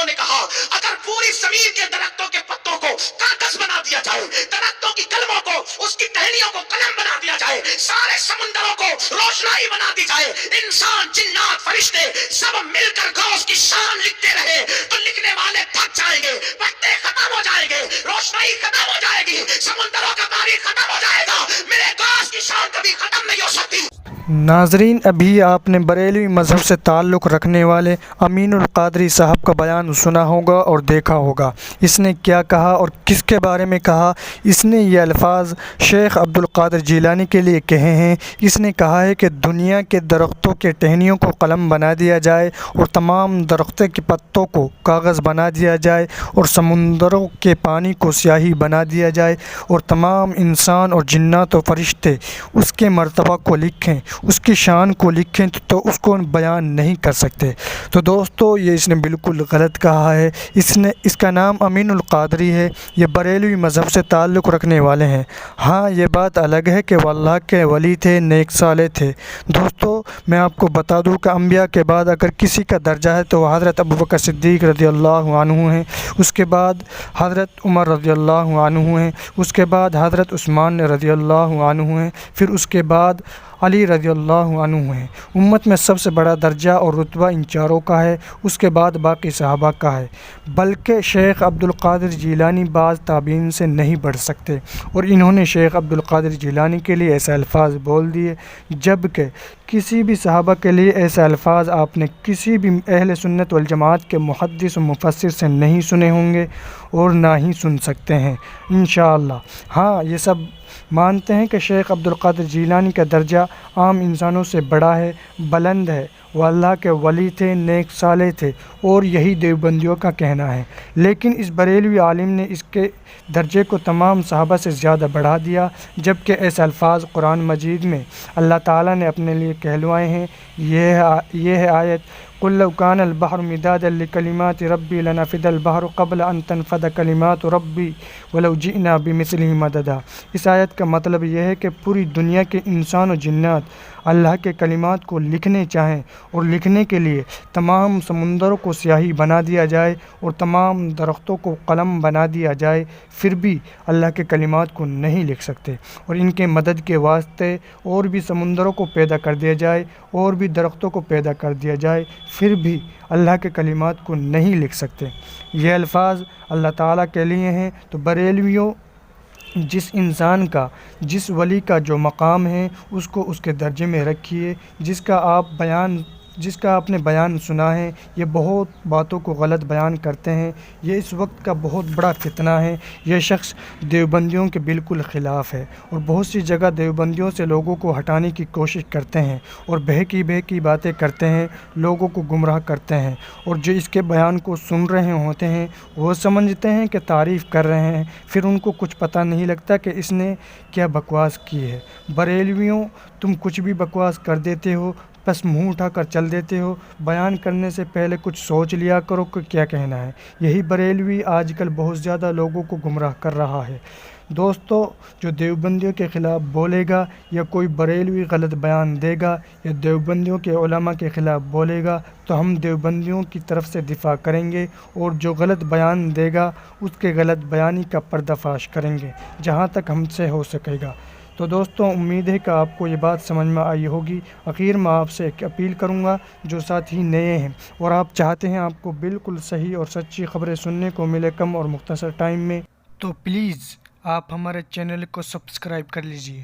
انہوں نے کہا اگر پوری زمین کے درختوں کے پتوں کو کاغذ بنا دیا جائے، درختوں کی کلموں کو، اس کی ٹہنیوں کو قلم بنا دیا جائے، سارے سمندروں کو روشنائی بنا دی جائے، انسان جنات فرشتے سب مل کر غوث کی شان لکھتے رہے تو لکھنے والے تھک جائیں گے، پتے ختم ہو جائیں گے، روشنائی ختم ہو جائے گی، سمندروں کا پانی ختم ہو جائے گا، میرے غوث کی شان کبھی ختم نہیں ہو سکتی۔ ناظرین، ابھی آپ نے بریلوی مذہب سے تعلق رکھنے والے امین القادری صاحب کا بیان سنا ہوگا اور دیکھا ہوگا۔ اس نے کیا کہا اور کس کے بارے میں کہا؟ اس نے یہ الفاظ شیخ عبد القادر جیلانی کے لیے کہے ہیں۔ اس نے کہا ہے کہ دنیا کے درختوں کے ٹہنیوں کو قلم بنا دیا جائے اور تمام درختوں کے پتوں کو کاغذ بنا دیا جائے اور سمندروں کے پانی کو سیاہی بنا دیا جائے اور تمام انسان اور جنات و فرشتے اس کے مرتبہ کو لکھیں، اس کی شان کو لکھیں تو اس کو بیان نہیں کر سکتے۔ تو دوستو، یہ اس نے بالکل غلط کہا ہے۔ اس کا نام امین القادری ہے، یہ بریلوی مذہب سے تعلق رکھنے والے ہیں۔ ہاں، یہ بات الگ ہے کہ وہ اللہ کے ولی تھے، نیک صالح تھے۔ دوستو، میں آپ کو بتا دوں کہ انبیاء کے بعد اگر کسی کا درجہ ہے تو وہ حضرت ابوبکر صدیق رضی اللہ عنہ ہیں، اس کے بعد حضرت عمر رضی اللہ عنہ ہیں، اس کے بعد حضرت عثمان رضی اللہ عنہ ہیں، پھر اس کے بعد علی رضی اللہ عنہ ہیں۔ امت میں سب سے بڑا درجہ اور رتبہ ان چاروں کا ہے، اس کے بعد باقی صحابہ کا ہے۔ بلکہ شیخ عبد القادر جیلانی بعض تابعین سے نہیں بڑھ سکتے، اور انہوں نے شیخ عبد القادر جیلانی کے لیے ایسے الفاظ بول دیے، جبکہ کسی بھی صحابہ کے لیے ایسے الفاظ آپ نے کسی بھی اہل سنت والجماعت کے محدث و مفسر سے نہیں سنے ہوں گے اور نہ ہی سن سکتے ہیں انشاءاللہ۔ ہاں، یہ سب مانتے ہیں کہ شیخ عبد القادر جیلانی کا درجہ عام انسانوں سے بڑا ہے، بلند ہے، وہ اللہ کے ولی تھے، نیک صالح تھے، اور یہی دیوبندیوں کا کہنا ہے۔ لیکن اس بریلوی عالم نے اس کے درجے کو تمام صحابہ سے زیادہ بڑھا دیا، جبکہ ایسے الفاظ قرآن مجید میں اللہ تعالیٰ نے اپنے لیے کہلوائے ہیں۔ یہ ہے آیت قُل لَوْ كَانَ الْبَحْرُ مِدَادًا لِكَلِمَاتِ رَبِّي لَنَفِدَ الْبَحْرُ قَبْلَ أَن تَنفَدَ كَلِمَاتُ رَبِّي وَلَوْ جِئْنَا بِمِثْلِهِ مَدَدًا۔ اس آیت کا مطلب یہ ہے کہ پوری دنیا کے انسان و جنات اللہ کے کلمات کو لکھنے چاہیں اور لکھنے کے لیے تمام سمندروں کو سیاہی بنا دیا جائے اور تمام درختوں کو قلم بنا دیا جائے، پھر بھی اللہ کے کلمات کو نہیں لکھ سکتے، اور ان کے مدد کے واسطے اور بھی سمندروں کو پیدا کر دیا جائے اور بھی درختوں کو پیدا کر دیا جائے، پھر بھی اللہ کے کلمات کو نہیں لکھ سکتے۔ یہ الفاظ اللہ تعالیٰ کے لیے ہیں۔ تو بریلویوں، جس انسان کا، جس ولی کا جو مقام ہے اس کو اس کے درجے میں رکھیے۔ جس کا آپ نے بیان سنا ہے، یہ بہت باتوں کو غلط بیان کرتے ہیں، یہ اس وقت کا بہت بڑا فتنہ ہے۔ یہ شخص دیوبندیوں کے بالکل خلاف ہے اور بہت سی جگہ دیوبندیوں سے لوگوں کو ہٹانے کی کوشش کرتے ہیں اور بہکی باتیں کرتے ہیں، لوگوں کو گمراہ کرتے ہیں، اور جو اس کے بیان کو سن رہے ہوتے ہیں وہ سمجھتے ہیں کہ تعریف کر رہے ہیں، پھر ان کو کچھ پتہ نہیں لگتا کہ اس نے کیا بکواس کی ہے۔ بریلویوں، تم کچھ بھی بکواس کر دیتے ہو، بس منہ اٹھا کر چل دیتے ہو، بیان کرنے سے پہلے کچھ سوچ لیا کرو کہ کیا کہنا ہے۔ یہی بریلوی آج کل بہت زیادہ لوگوں کو گمراہ کر رہا ہے۔ دوستو، جو دیوبندیوں کے خلاف بولے گا یا کوئی بریلوی غلط بیان دے گا یا دیوبندیوں کے علماء کے خلاف بولے گا تو ہم دیوبندیوں کی طرف سے دفاع کریں گے، اور جو غلط بیان دے گا اس کے غلط بیانی کا پردہ فاش کریں گے جہاں تک ہم سے ہو سکے گا۔ تو دوستوں، امید ہے کہ آپ کو یہ بات سمجھ میں آئی ہوگی۔ آخر میں آپ سے ایک اپیل کروں گا، جو ساتھی نئے ہیں اور آپ چاہتے ہیں آپ کو بالکل صحیح اور سچی خبریں سننے کو ملے کم اور مختصر ٹائم میں، تو پلیز آپ ہمارے چینل کو سبسکرائب کر لیجئے۔